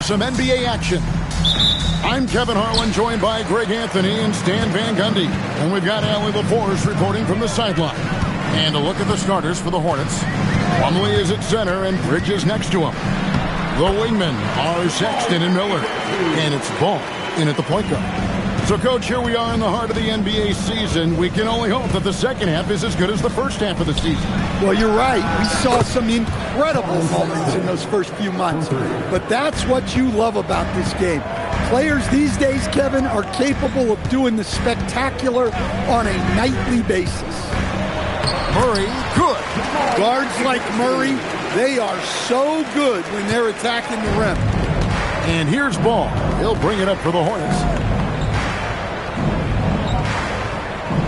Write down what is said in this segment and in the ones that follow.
some NBA action. I'm Kevin Harlan, joined by Greg Anthony and Stan Van Gundy. And we've got Allie LaForce reporting from the sideline. And a look at the starters for the Hornets. Plumlee is at center and Bridges next to him. The wingmen are Sexton and Miller. And it's Ball in at the point guard. So, Coach, here we are in the heart of the NBA season. We can only hope that the second half is as good as the first half of the season. Well, you're right. We saw some incredible moments in those first few months. But that's what you love about this game. Players these days, Kevin, are capable of doing the spectacular on a nightly basis. Murray, good. Guards like Murray, they are so good when they're attacking the rim. And here's Ball. He'll bring it up for the Hornets.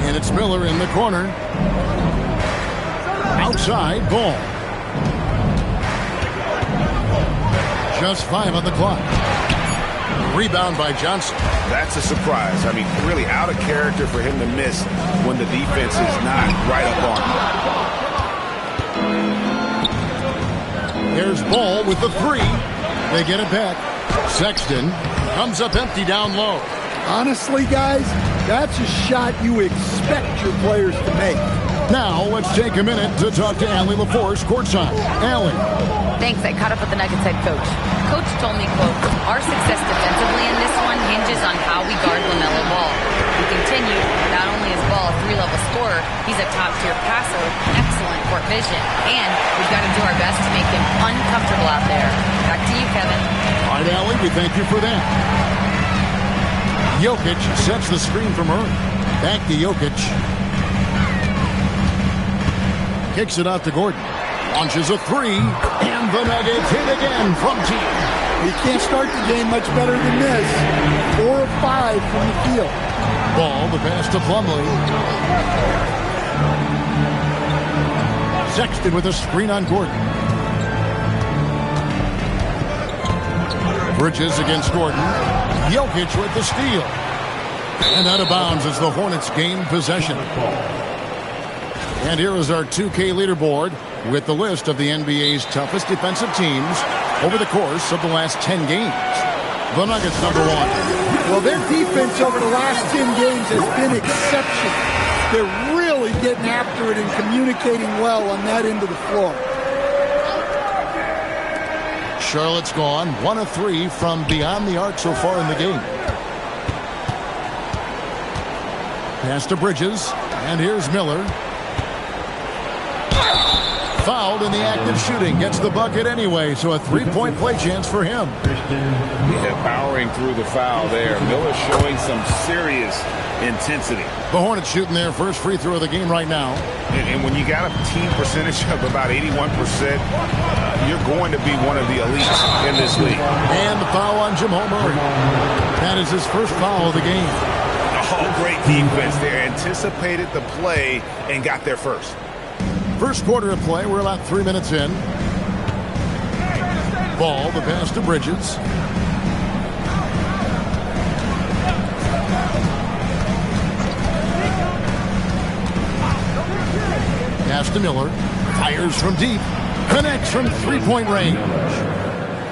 And it's Miller in the corner. Outside, Ball. Just 5 on the clock. Rebound by Johnson. That's a surprise. I mean, really out of character for him to miss when the defense is not right up on him. There's Ball with the 3. They get it back. Sexton comes up empty down low. Honestly, guys, that's a shot you expect your players to make. Now, let's take a minute to talk to Allie LaForce courtside. Allie. Thanks. I caught up with the Nuggets head coach. Coach told me, quote, our success defensively in this one hinges on how we guard LaMelo Ball. He continued, not only is Ball a 3-level scorer, he's a top-tier passer with excellent court vision. And we've got to do our best to make him uncomfortable out there. Back to you, Kevin. All right, Allie, we thank you for that. Jokic sets the screen for Murray. Back to Jokic. Kicks it out to Gordon. Launches a 3. And the Nuggets hit again from deep. You can't start the game much better than this. 4 of 5 from the field. Ball, the pass to Plumlee. Sexton with a screen on Gordon. Bridges against Gordon. Jokic with the steal. And out of bounds as the Hornets gain possession. And here is our 2K leaderboard with the list of the NBA's toughest defensive teams over the course of the last 10 games. The Nuggets, number 1. Well, their defense over the last 10 games has been exceptional. They're really getting after it and communicating well on that end of the floor. Charlotte's gone 1 of 3 from beyond the arc so far in the game. Pass to Bridges, and here's Miller. Fouled in the act of shooting. Gets the bucket anyway, so a 3-point play chance for him. Yeah, powering through the foul there. Miller showing some serious intensity. The Hornets shooting their first free throw of the game right now. And when you got a team percentage of about 81%, you're going to be one of the elites in this league. And the foul on Jamal Murray. That is his first foul of the game. Oh, great defense there. Anticipated the play and got there first. First quarter of play. We're about 3 minutes in. Ball, the pass to Bridges. Pass to Miller. Fires from deep. Connects from 3-point range.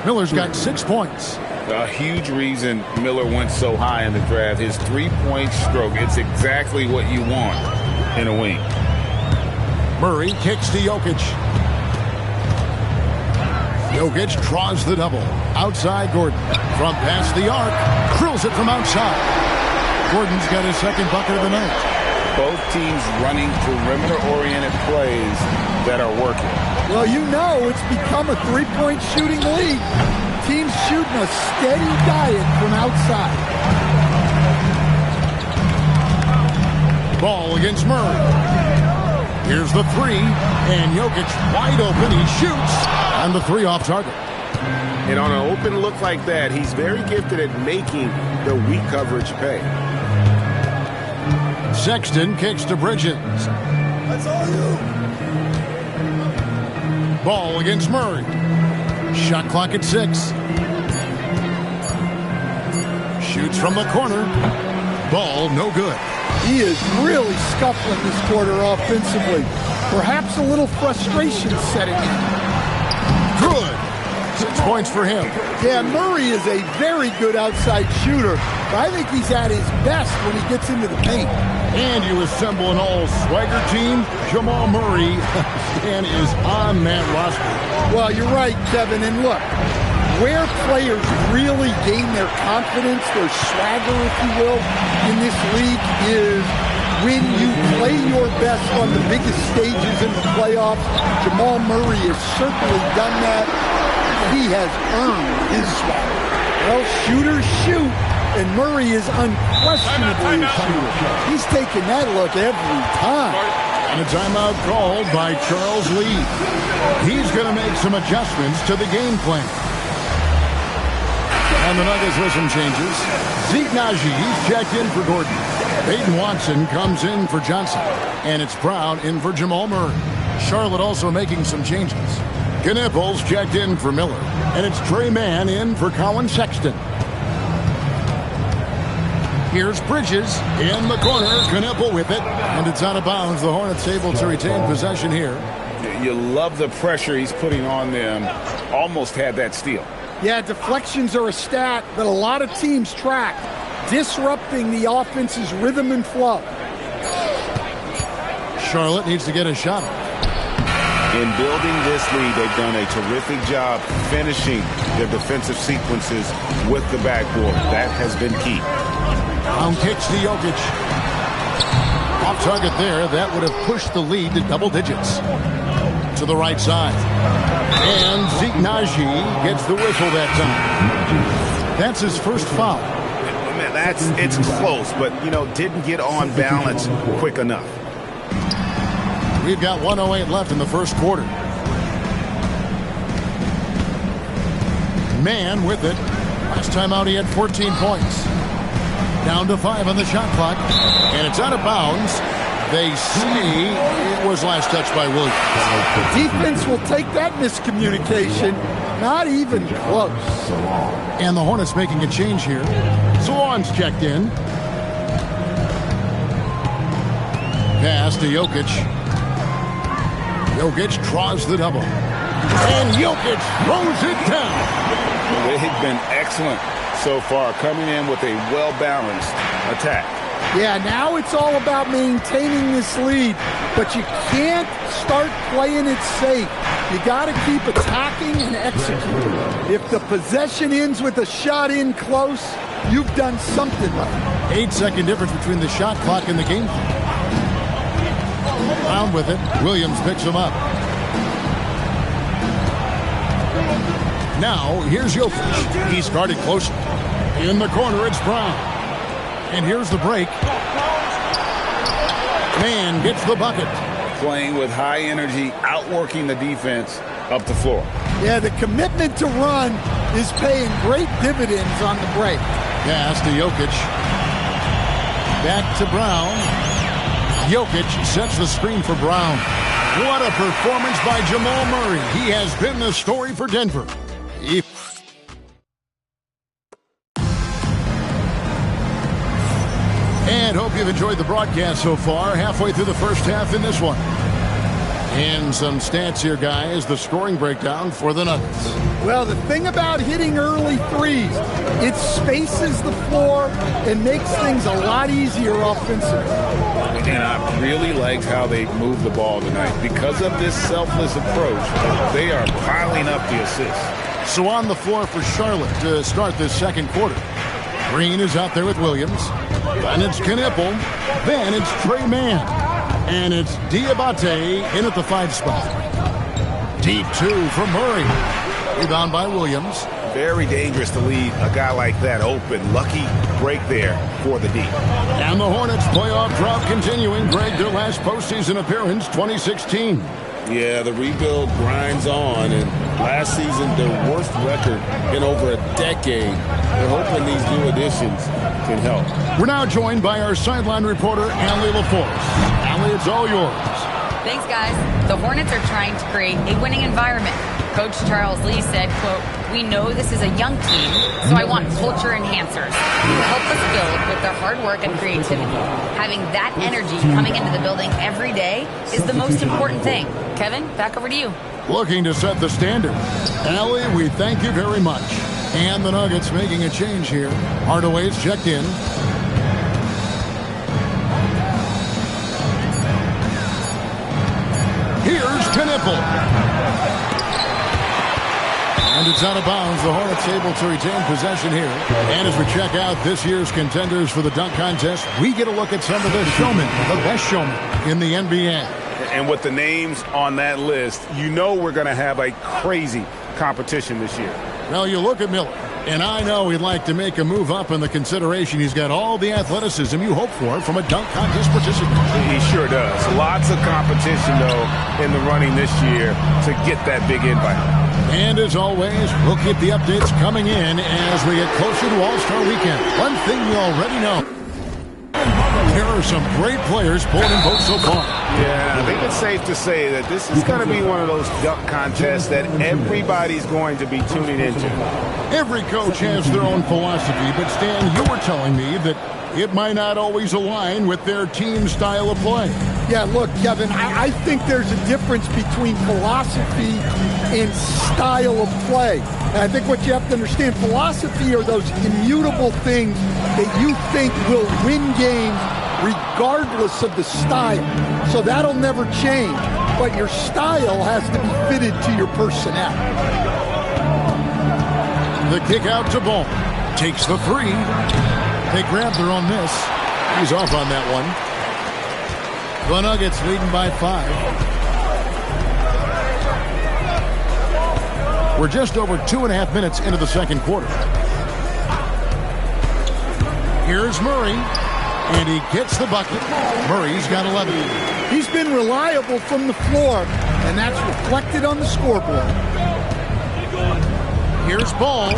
Miller's got 6 points. A huge reason Miller went so high in the draft. His 3-point stroke. It's exactly what you want in a wing. Murray kicks to Jokic. Jokic draws the double. Outside Gordon. From past the arc. Drills it from outside. Gordon's got his second bucket of the night. Both teams running perimeter-oriented plays that are working. Well, you know it's become a 3-point shooting league. Teams shooting a steady diet from outside. Ball against Murray. Here's the 3, and Jokic wide open. He shoots, and the 3 off target. And on an open look like that, he's very gifted at making the weak coverage pay. Sexton kicks to Bridges. That's all you. Ball against Murray. Shot clock at 6. Shoots from the corner. Ball no good. He is really scuffling this quarter offensively. Perhaps a little frustration setting in. Good. 6 points for him. Yeah, Murray is a very good outside shooter, but I think he's at his best when he gets into the paint. And you assemble an all-swagger team. Jamal Murray is on that roster. Well, you're right, Kevin. And look, where players really gain their confidence, their swagger, if you will, in this league is when you play your best on the biggest stages in the playoffs. Jamal Murray has certainly done that. He has earned his swagger. Well, shooters shoot, and Murray is unquestionably a shooter. He's taking that look every time. And a timeout called by Charles Lee. He's going to make some adjustments to the game plan. And the Nuggets with some changes. Zeke Naji, he's checked in for Gordon. Peyton Watson comes in for Johnson. And it's Brown in for Jamal Murray. Charlotte also making some changes. Knipples checked in for Miller. And it's Trey Mann in for Colin Sexton. Here's Bridges in the corner. Knipple with it. And it's out of bounds. The Hornets able to retain possession here. You love the pressure he's putting on them. Almost had that steal. Yeah, deflections are a stat that a lot of teams track, disrupting the offense's rhythm and flow. Charlotte needs to get a shot. In building this lead, they've done a terrific job finishing their defensive sequences with the backboard. That has been key. Brown kicks to Jokic. Off target there. That would have pushed the lead to double digits. To the right side. And Zeke Naji gets the whistle that time. That's his first foul. It's close, but, didn't get on balance quick enough. We've got 1:08 left in the first quarter. Mann with it. Last time out he had 14 points. Down to 5 on the shot clock. And it's out of bounds. They say it was last touched by Williams. The defense will take that miscommunication. Not even close. And the Hornets making a change here. Swan's checked in. Pass to Jokic. Jokic draws the double. And Jokic throws it down. They've been excellent so far, coming in with a well-balanced attack. Yeah, now it's all about maintaining this lead, but you can't start playing it safe. You got to keep attacking and executing. If the possession ends with a shot in close, you've done something right. 8-second difference between the shot clock and the game clock. Brown with it. Williams picks him up. Now, here's Jokic. He's guarded closely. In the corner, it's Brown. And here's the break. Mann gets the bucket. Playing with high energy, outworking the defense up the floor. Yeah, the commitment to run is paying great dividends on the break. Pass to Jokic. Back to Brown. Jokic sets the screen for Brown. What a performance by Jamal Murray. He has been the story for Denver. And hope you've enjoyed the broadcast so far. Halfway through the first half in this one. And some stats here, guys. The scoring breakdown for the Nuggets. Well, the thing about hitting early threes, it spaces the floor and makes things a lot easier offensively. And I really liked how they moved the ball tonight. Because of this selfless approach, they are piling up the assists. So on the floor for Charlotte to start this second quarter. Green is out there with Williams. Then it's Knipple. Then it's Trey Mann. And it's Diabate in at the 5 spot. Deep 2 for Murray. Rebound by Williams. Very dangerous to leave a guy like that open. Lucky break there for the D. And the Hornets playoff drought continuing. Greg, their last postseason appearance, 2016. Yeah, the rebuild grinds on, and last season their worst record in over a decade. They're hoping these new additions can help. We're now joined by our sideline reporter, Allie LaForce. Allie, it's all yours. Thanks, guys. The Hornets are trying to create a winning environment. Coach Charles Lee said, quote, "We know this is a young team, so I want culture enhancers who help us build with their hard work and creativity. Having that energy coming into the building every day is the most important thing." Kevin, back over to you. Looking to set the standard. Allie, we thank you very much. And the Nuggets making a change here. Hardaway's checked in. Here's Knipple. And it's out of bounds. The Hornets able to retain possession here. And as we check out this year's contenders for the dunk contest, we get a look at some of the showmen, the best showmen in the NBA. And with the names on that list, you know we're going to have a crazy competition this year. Now you look at Miller, and I know he'd like to make a move up in the consideration. He's got all the athleticism you hope for from a dunk contest participant. He sure does. Lots of competition, though, in the running this year to get that big invite. And as always, we'll keep the updates coming in as we get closer to All-Star Weekend. One thing you already know, there are some great players pulled in both so far. Yeah, I think it's safe to say that this is going to be one of those dunk contests that everybody's going to be tuning into. Every coach has their own philosophy, but Stan, you were telling me that it might not always align with their team style of play. Yeah, look, Kevin, I think there's a difference between philosophy and style of play. And I think what you have to understand, philosophy are those immutable things that you think will win games regardless of the style. So that'll never change. But your style has to be fitted to your personnel. The kick out to Ball. Takes the three. They grab their own miss. He's off on that one. The Nuggets leading by 5. We're just over 2.5 minutes into the second quarter. Here's Murray, and he gets the bucket. Murray's got 11. He's been reliable from the floor, and that's reflected on the scoreboard. Here's Ball.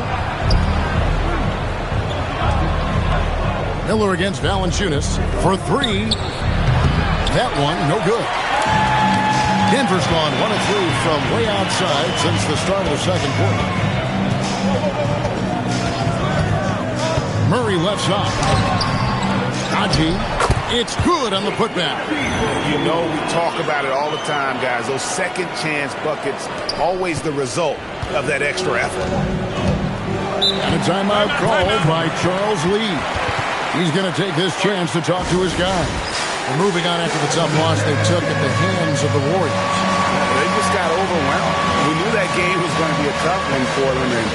Miller against Valanciunas for 3. That one, no good. Denver's gone 1 of 3 from way outside since the start of the second quarter. Murray left side. Haji, it's good on the putback. You know we talk about it all the time, guys. Those second chance buckets, always the result of that extra effort. And a timeout called by Charles Lee. He's going to take this chance to talk to his guy. We're moving on after the tough loss they took at the hands of the Warriors. They just got overwhelmed. We knew that game was going to be a tough one for them, and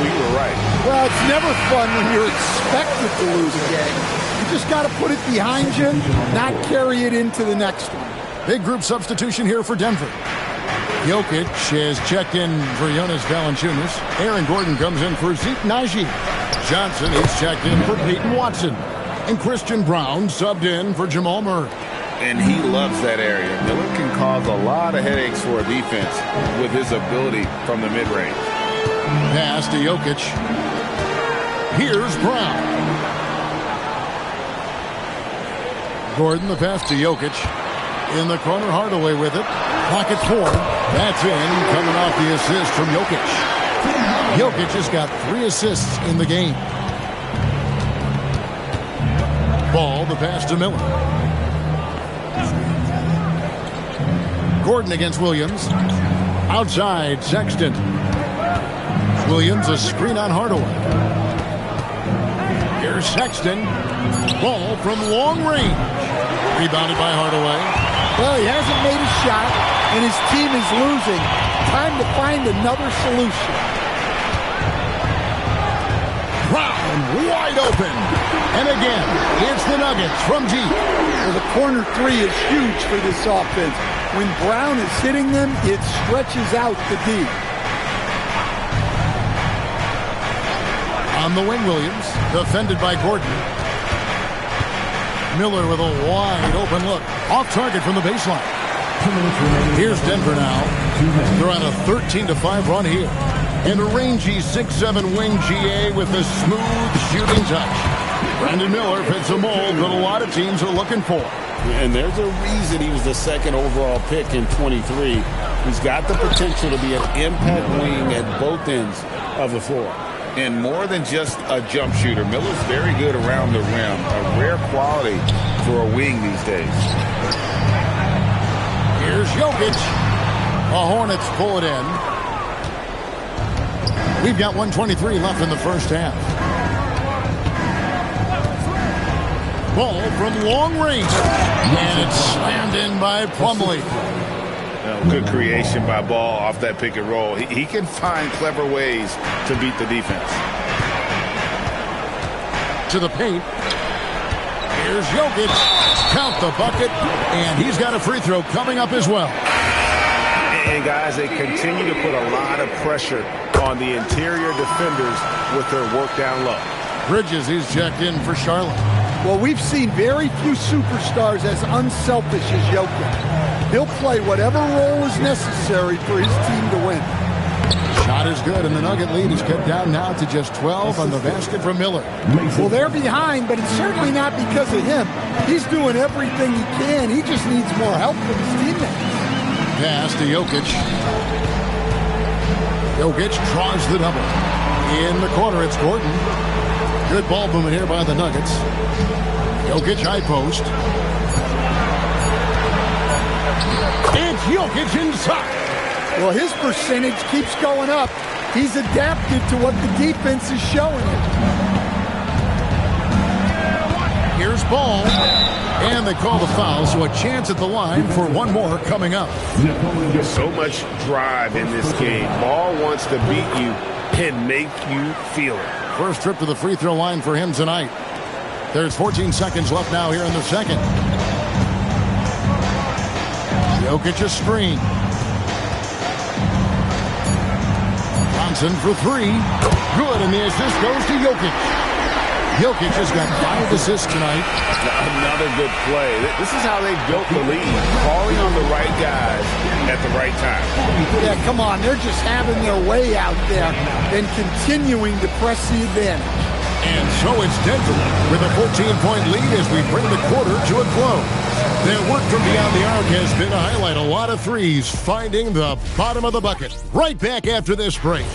we were right. Well, it's never fun when you're expected to lose a game. You just got to put it behind you, not carry it into the next one. Big group substitution here for Denver. Jokic has checked in for Jonas Valanciunas. Aaron Gordon comes in for Zeke Naji. Johnson is checked in for Peyton Watson. And Christian Brown subbed in for Jamal Murray. And he loves that area. Miller can cause a lot of headaches for a defense with his ability from the mid-range. Pass to Jokic. Here's Brown. Gordon, the pass to Jokic. In the corner, Hardaway with it. Pocket 4. That's in, coming off the assist from Jokic. Jokic has got 3 assists in the game. Ball, the pass to Miller. Gordon against Williams. Outside, Sexton. Williams, a screen on Hardaway. Here's Sexton. Ball from long range. Rebounded by Hardaway. Well, he hasn't made a shot, and his team is losing. Time to find another solution. Brown wide open. And again, it's the Nuggets from deep. Well, the corner 3 is huge for this offense. When Brown is hitting them, it stretches out the deep. On the wing, Williams, defended by Gordon. Miller with a wide open look. Off target from the baseline. Here's Denver now. They're on a 13-5 run here. And a rangy 6'7" wing GA with a smooth shooting touch. Brandon Miller fits a mold that a lot of teams are looking for. And there's a reason he was the second overall pick in 23. He's got the potential to be an impact wing at both ends of the floor. And more than just a jump shooter, Miller's very good around the rim. A rare quality for a wing these days. Here's Jokic. The Hornets pull it in. We've got 1:23 left in the first half. Ball from long range. And it's slammed in by Plumlee. Good creation by Ball off that pick and roll. He can find clever ways to beat the defense. To the paint. Here's Jokic. Count the bucket. And he's got a free throw coming up as well. And guys, they continue to put a lot of pressure on the interior defenders with their work down low. Bridges, he's checked in for Charlotte. Well, we've seen very few superstars as unselfish as Jokic. He'll play whatever role is necessary for his team to win. Shot is good, and the Nugget lead is cut down now to just 12 on the basket from Miller. Well, they're behind, but it's certainly not because of him. He's doing everything he can. He just needs more help from his teammates. Pass to Jokic. Jokic draws the double. In the corner, it's Gordon. Good ball movement here by the Nuggets. Jokic high post. It's Jokic inside. Well, his percentage keeps going up. He's adapted to what the defense is showing him. Here's Ball. And they call the foul, so a chance at the line for one more coming up. So much drive in this game. Ball wants to beat you and make you feel it. First trip to the free throw line for him tonight. There's 14 seconds left now here in the second. Jokic a screen. Johnson for three. Good, and the assist goes to Jokic. Jokic has got 5 assists tonight. Another good play. This is how they built the lead. Calling on the right guys at the right time. Yeah, come on. They're just having their way out there and continuing to press the advantage. And so it's Denver with a 14-point lead as we bring the quarter to a close. Their work from beyond the arc has been to highlight a lot of threes, finding the bottom of the bucket. Right back after this break.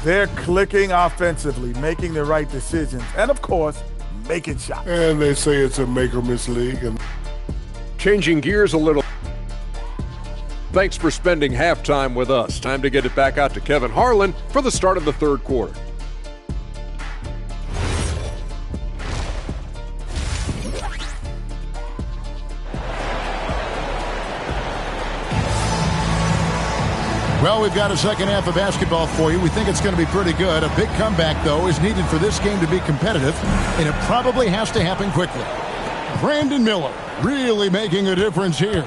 They're clicking offensively, making the right decisions, and, of course, making shots. And they say it's a make-or-miss league. And changing gears a little. Thanks for spending halftime with us. Time to get it back out to Kevin Harlan for the start of the third quarter. Well, we've got a second half of basketball for you. We think it's going to be pretty good. A big comeback, though, is needed for this game to be competitive, and it probably has to happen quickly. Brandon Miller really making a difference here.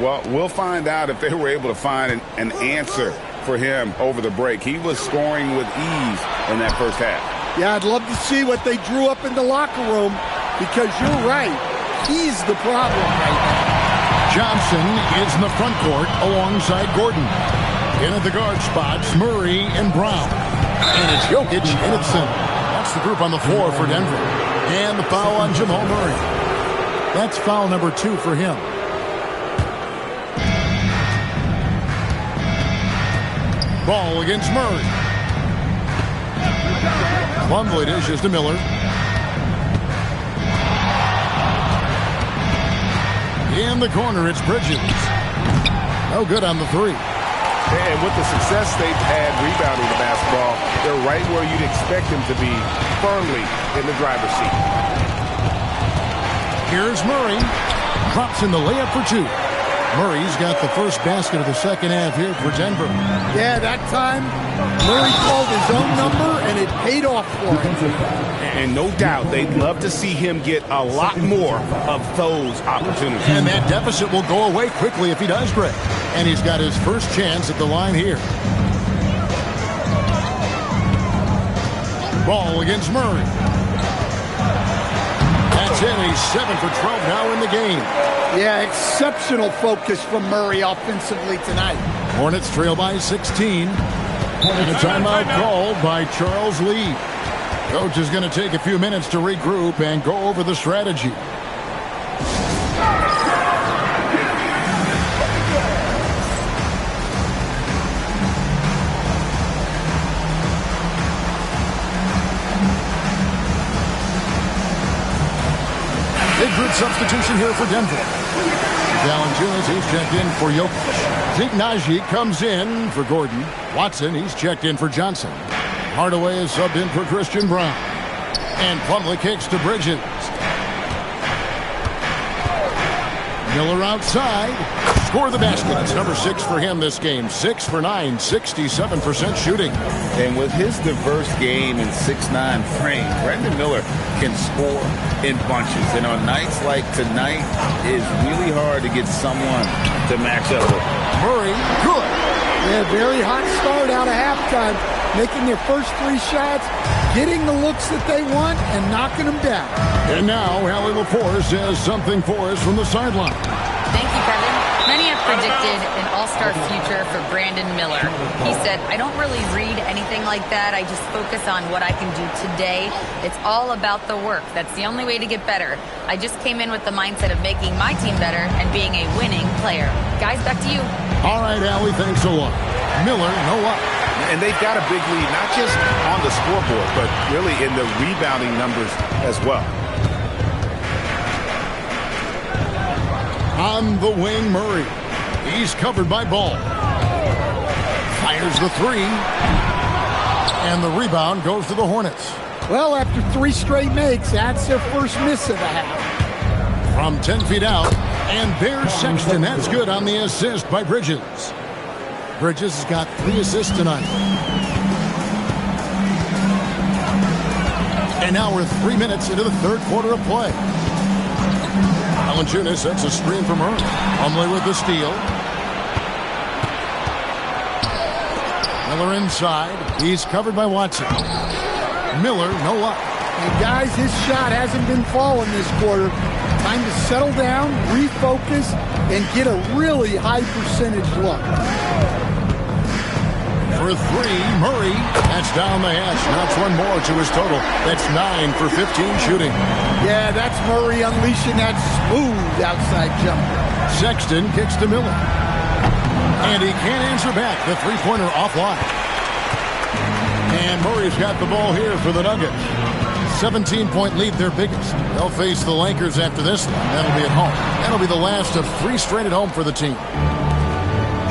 Well, we'll find out if they were able to find an answer for him over the break. He was scoring with ease in that first half. Yeah, I'd love to see what they drew up in the locker room because you're right. He's the problem right now. Johnson is in the front court alongside Gordon. In at the guard spots, Murray and Brown. And it's Jokic and it's Sin. That's the group on the floor for Denver. And the foul on Jamal Murray. That's foul number 2 for him. Ball against Murray. Plumlee dishes to Miller. In the corner, it's Bridges. No good on the three. And with the success they've had rebounding the basketball, they're right where you'd expect them to be, firmly in the driver's seat. Here's Murray. Drops in the layup for 2. Murray's got the first basket of the second half here for Denver. Yeah, that time, Murray called his own number, and it paid off for him. And no doubt, they'd love to see him get a lot more of those opportunities. And that deficit will go away quickly if he does, Greg. And he's got his first chance at the line here. Ball against Murray. That's in. He's 7 for 12 now in the game. Yeah, exceptional focus from Murray offensively tonight. Hornets trail by 16. And a timeout called by Charles Lee. Coach is going to take a few minutes to regroup and go over the strategy. Big group substitution here for Denver. Valanciunas, he's checked in for Jokic. Zeke Naji comes in for Gordon. Watson, he's checked in for Johnson. Hardaway is subbed in for Christian Brown. And Plumlee kicks to Bridges. Miller outside. Score the basket. It's number 6 for him this game. 6 for 9, 67% shooting. And with his diverse game and 6'9" frame, Brandon Miller can score in bunches. And on nights like tonight, it's really hard to get someone to match up with. Murray, good. Yeah, very hot start out of halftime. Making their first 3 shots, getting the looks that they want, and knocking them down. And now, Allie LaForce says something for us from the sideline. Thank you, Kevin. Many have predicted an all-star future for Brandon Miller. He said, I don't really read anything like that. I just focus on what I can do today. It's all about the work. That's the only way to get better. I just came in with the mindset of making my team better and being a winning player. Guys, back to you. All right, Allie, thanks a lot. Miller, no up. And they've got a big lead, not just on the scoreboard, but really in the rebounding numbers as well. On the wing, Murray. He's covered by Ball. Fires the 3. And the rebound goes to the Hornets. Well, after 3 straight makes, that's their first miss of the half. From 10 feet out, and there's Sexton. That's good on the assist by Bridges. Bridges has got 3 assists tonight. And now we're 3 minutes into the third quarter of play. Valanciunas sets a screen from Murray. Plumlee with the steal. Miller inside. He's covered by Watson. Miller, no luck. And guys, his shot hasn't been falling this quarter. Time to settle down, refocus, and get a really high percentage look. For 3, Murray. That's down the hash. Knocks one more to his total. That's 9 for 15 shooting. Yeah, that's Murray unleashing that smooth outside jumper. Sexton kicks to Miller. And he can't answer back. The three-pointer offline. And Murray's got the ball here for the Nuggets. 17-point lead, their biggest. They'll face the Lakers after this one. That'll be at home. That'll be the last of 3 straight at home for the team.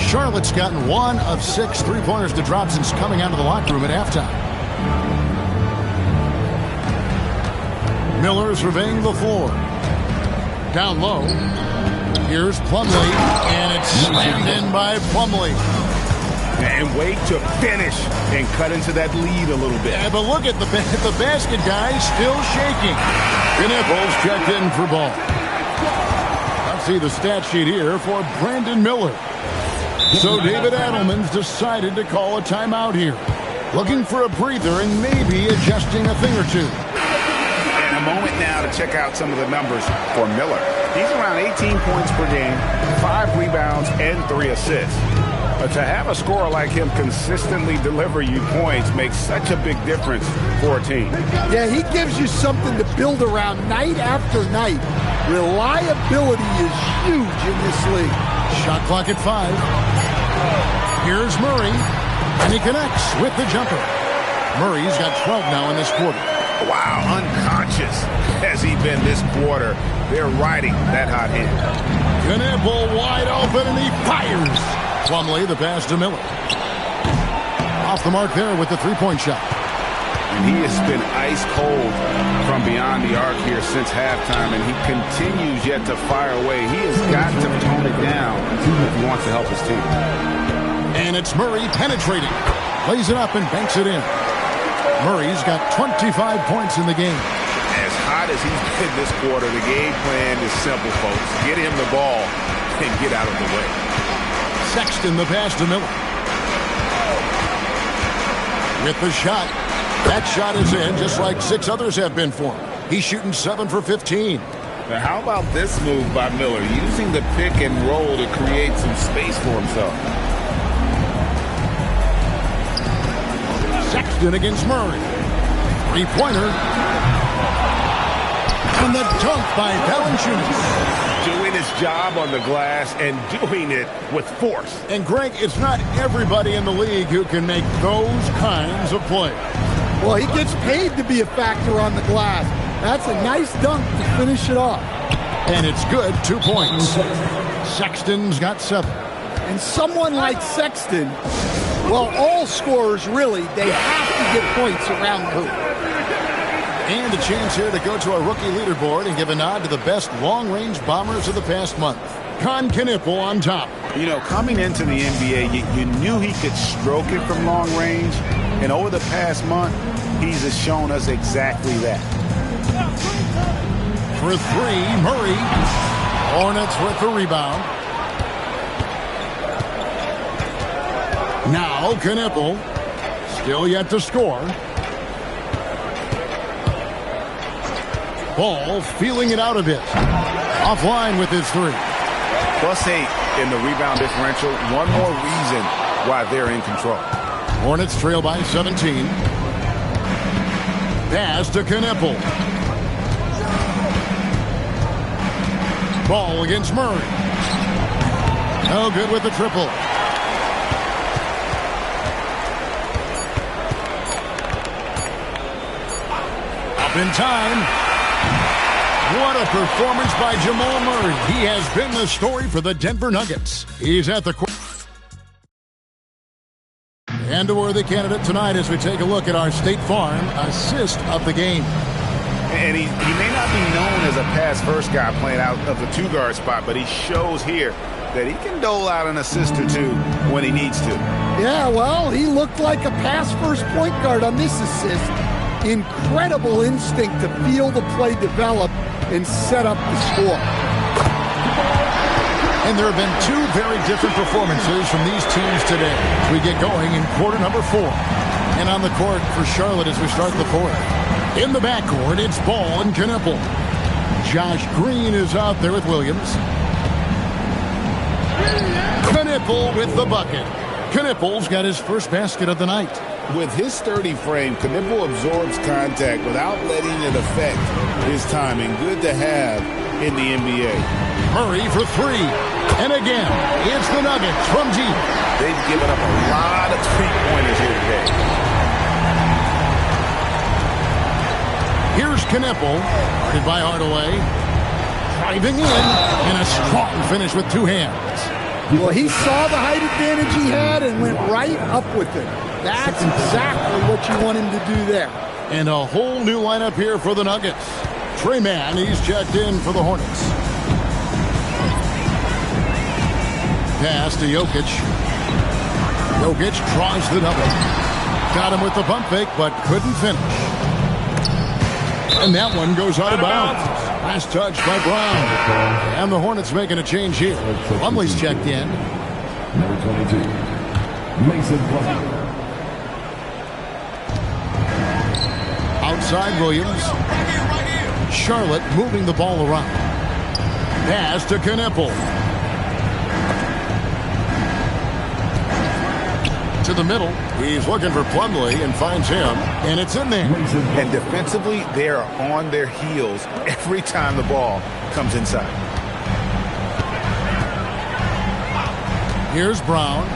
Charlotte's gotten 1 of 6 three-pointers to drop since coming out of the locker room at halftime. Miller surveying the floor. Down low. Here's Plumlee, and it's slammed in by Plumlee. And wait to finish and cut into that lead a little bit. Yeah, but look at the basket, guys, still shaking. Knipples checked in for Ball. Let's see the stat sheet here for Brandon Miller. So David Adelman's decided to call a timeout here. Looking for a breather and maybe adjusting a thing or two. And a moment now to check out some of the numbers for Miller. He's around 18 points per game, 5 rebounds, and 3 assists. But to have a scorer like him consistently deliver you points makes such a big difference for a team. Yeah, he gives you something to build around night after night. Reliability is huge in this league. Shot clock at 5. Here's Murray, and he connects with the jumper. Murray's got 12 now in this quarter. Wow, unconscious has he been this quarter. They're riding that hot hand. Knipple wide open, and he fires. Plumlee, the pass to Miller. Off the mark there with the three-point shot. And he has been ice cold from beyond the arc here since halftime, and he continues yet to fire away. He has got to tone it down if he wants to help his team. And it's Murray penetrating. Plays it up and banks it in. Murray's got 25 points in the game. As hot as he's been this quarter, the game plan is simple, folks. Get him the ball and get out of the way. Sexton the pass to Miller. With the shot. That shot is in, just like 6 others have been for him. He's shooting 7 for 15. Now, how about this move by Miller, using the pick and roll to create some space for himself? Sexton against Murray. Three-pointer. And the dunk by Valanciunas. Doing his job on the glass and doing it with force. And, Greg, it's not everybody in the league who can make those kinds of plays. Well, he gets paid to be a factor on the glass. That's a nice dunk to finish it off. And it's good, 2 points. Sexton's got 7. And someone like Sexton, well, all scorers really, they have to get points around the hoop. And a chance here to go to a rookie leaderboard and give a nod to the best long-range bombers of the past month. Con Knipple on top. You know, coming into the NBA, you knew he could stroke it from long range. And over the past month, he's shown us exactly that. For 3, Murray. Hornets with the rebound. Now Knipple. Still yet to score. Ball feeling it out a bit. Offline with his 3. +8 in the rebound differential. One more reason why they're in control. Hornets trail by 17. Pass to Knipple. Ball against Murray. No good with the triple. Up in time. What a performance by Jamal Murray. He has been the story for the Denver Nuggets. He's at the court. And a worthy candidate tonight as we take a look at our State Farm assist of the game. And he may not be known as a pass-first guy playing out of the 2-guard spot, but he shows here that he can dole out an assist or 2 when he needs to. Yeah, well, he looked like a pass-first point guard on this assist. Incredible instinct to feel the play develop and set up the score. And there have been 2 very different performances from these teams today as we get going in quarter number 4. And on the court for Charlotte as we start the 4th. In the backcourt, it's Ball and Knipple. Josh Green is out there with Williams. Knipple with the bucket. Knipple's got his first basket of the night. With his sturdy frame, Knipple absorbs contact without letting it affect his timing. Good to have in the NBA. Murray for 3. And again, it's the Nuggets from deep. They've given up a lot of three-pointers here today. Here's Knipple, guarded by Hardaway. Driving in, and a strong finish with 2 hands. Well, he saw the height advantage he had and went right up with it. That's exactly what you want him to do there. And a whole new lineup here for the Nuggets. Trey Mann, he's checked in for the Hornets. Pass to Jokic. Jokic draws the double. Got him with the pump fake, but couldn't finish. And that one goes out of bounds. Last touch by Brown. And the Hornets making a change here. Plumlee's checked in. Number 22, Mason Plumlee. Outside Williams. Charlotte moving the ball around. Pass to Knipple. To the middle. He's looking for Plumlee and finds him. And it's in there. And defensively, they are on their heels every time the ball comes inside. Here's Brown.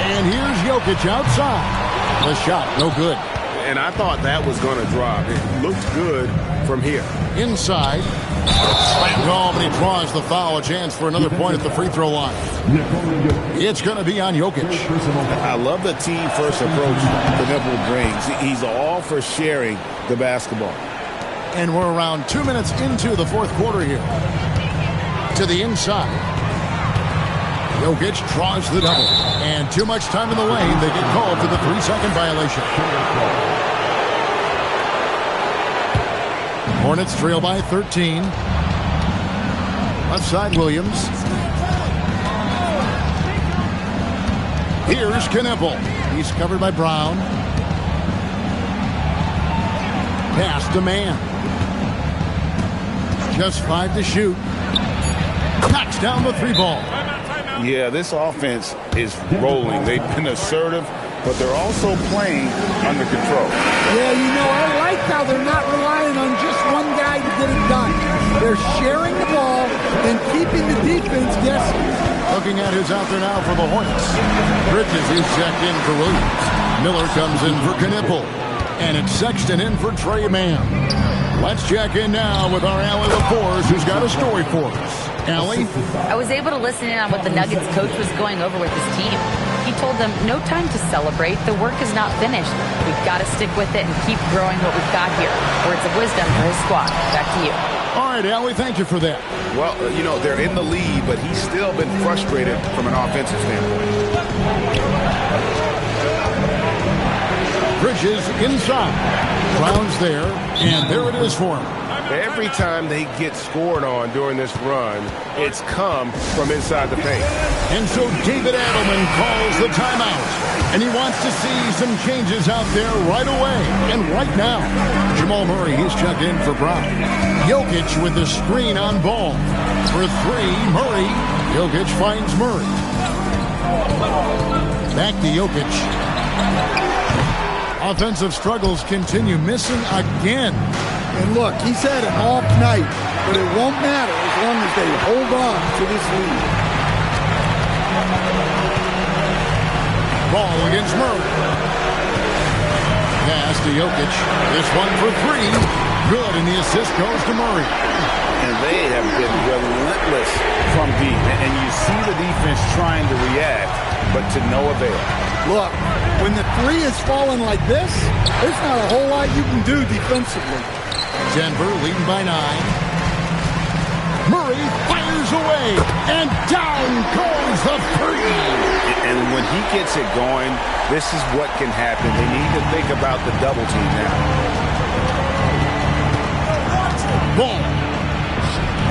And here's Jokic outside. The shot, no good. And I thought that was going to drop. It looked good from here. Inside. Slammed home, and he draws the foul. A chance for another point at the free throw line. It's going to be on Jokic. I love the team-first approach the Knipple brings. He's all for sharing the basketball. And we're around 2 minutes into the 4th quarter here. To the inside. Jokic draws the double. And too much time in the lane. They get called for the 3-second violation. Hornets trail by 13. Left side Williams. Here's Knipple. He's covered by Brown. Pass to Mann. Just 5 to shoot. Knocks down the 3 ball. Yeah, this offense is rolling. They've been assertive but they're also playing under control. Yeah, you know, I like how they're not relying on just one guy to get it done. They're sharing the ball and keeping the defense guessing. Looking at who's out there now for the Hornets. Bridges is checked in for Williams. Miller comes in for Knipple. And it's Sexton in for Trey Mann. Let's check in now with our Allie LaForce, who's got a story for us. Allie? I was able to listen in on what the Nuggets coach was going over with his team. He told them, no time to celebrate. The work is not finished. We've got to stick with it and keep growing what we've got here. Words of wisdom for his squad. Back to you. All right, Allie, thank you for that. Well, you know, they're in the lead, but he's still been frustrated from an offensive standpoint. Bridges inside. Brown's there, and there it is for him. Every time they get scored on during this run, it's come from inside the paint. And so David Adelman calls the timeout. And he wants to see some changes out there right away and right now. Jamal Murray, he's checked in for Brown. Jokic with the screen on Ball. For three, Murray. Jokic finds Murray. Back to Jokic. Offensive struggles continue, missing again. And look, he's had an off night, but it won't matter as long as they hold on to this lead. Ball against Murray. Pass to Jokic. This one for three. Good, and the assist goes to Murray. And they have been relentless from deep. And you see the defense trying to react, but to no avail. Look, when the three is falling like this, there's not a whole lot you can do defensively. Denver leading by 9. Murray fires away, and down goes the three. And when he gets it going, this is what can happen. They need to think about the double team now. Ball.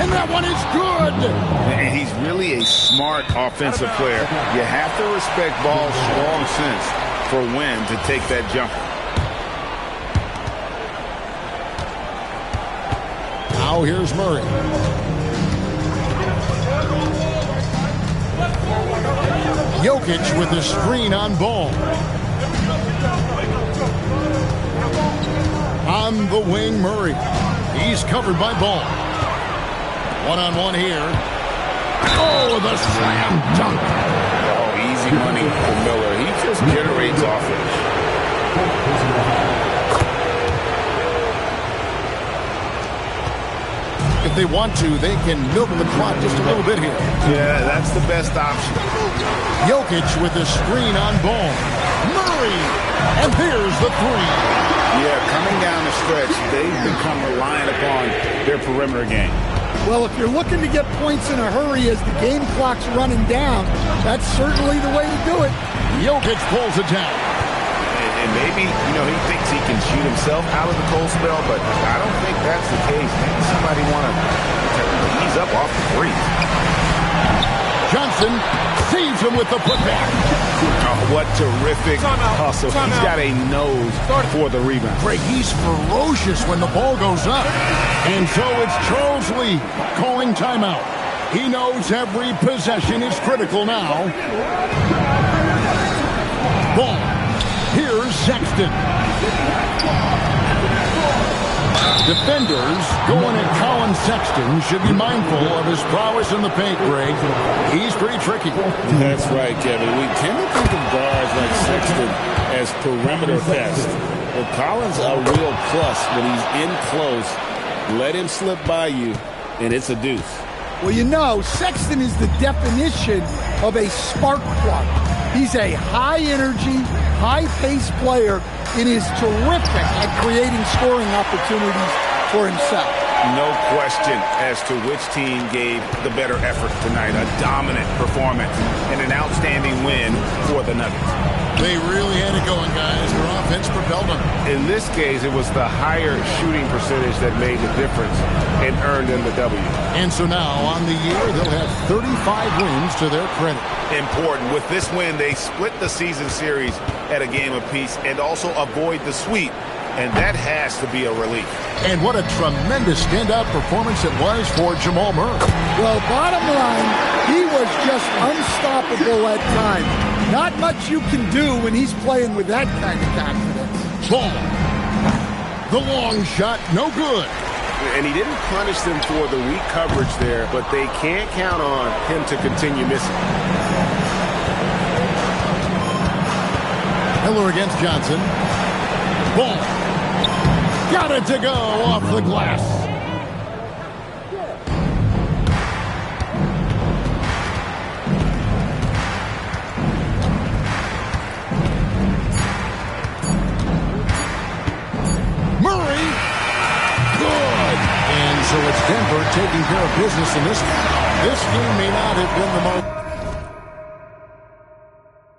And that one is good. And he's really a smart offensive player. You have to respect Ball's strong sense for when to take that jumper. Now here's Murray. Jokic with the screen on Ball. On the wing, Murray. He's covered by Ball. One-on-one here. Oh, the slam dunk. Oh, easy money for Miller. He just generates offense. If they want to, they can milk the clock just a little bit here. Yeah, that's the best option. Jokic with the screen on Ball. Murray! And here's the three. Yeah, coming down the stretch, they've become reliant upon their perimeter game. Well, if you're looking to get points in a hurry as the game clock's running down, that's certainly the way to do it. Jokic pulls it down. And maybe, you know, he thinks he can shoot himself out of the cold spell, but I don't think that's the case. Maybe somebody want to ease up off the three. Johnson sees him with the putback. Oh, what terrific hustle. He's got a nose for the rebound. Greg, he's ferocious when the ball goes up. And so it's Charles Lee calling timeout. He knows every possession is critical now. Ball. Here's Sexton. Defenders going at Colin Sexton should be mindful of his prowess in the paint, Greg. He's pretty tricky. That's right, Kevin. We tend to think of guards like Sexton as perimeter best. Well, Colin's a real plus when he's in close. Let him slip by you, and it's a deuce. Well, you know, Sexton is the definition of a spark plug. He's a high-energy, high-paced player and is terrific at creating scoring opportunities for himself. No question as to which team gave the better effort tonight. A dominant performance and an outstanding win for the Nuggets. They really had it going, guys. Their offense propelled them. In this case, it was the higher shooting percentage that made the difference and earned them the W. And so now, on the year, they'll have 35 wins to their credit. Important. With this win, they split the season series at a game apiece and also avoid the sweep. And that has to be a relief. And what a tremendous standout performance it was for Jamal Murray. Well, bottom line, he was just just unstoppable at times. Not much you can do when he's playing with that kind of confidence. Ball. The long shot, no good. And he didn't punish them for the weak coverage there, but they can't count on him to continue missing. Miller against Johnson. Ball. Got it to go off the glass. Murray. Good. And so it's Denver taking care of business in this one. This game may not have been the most...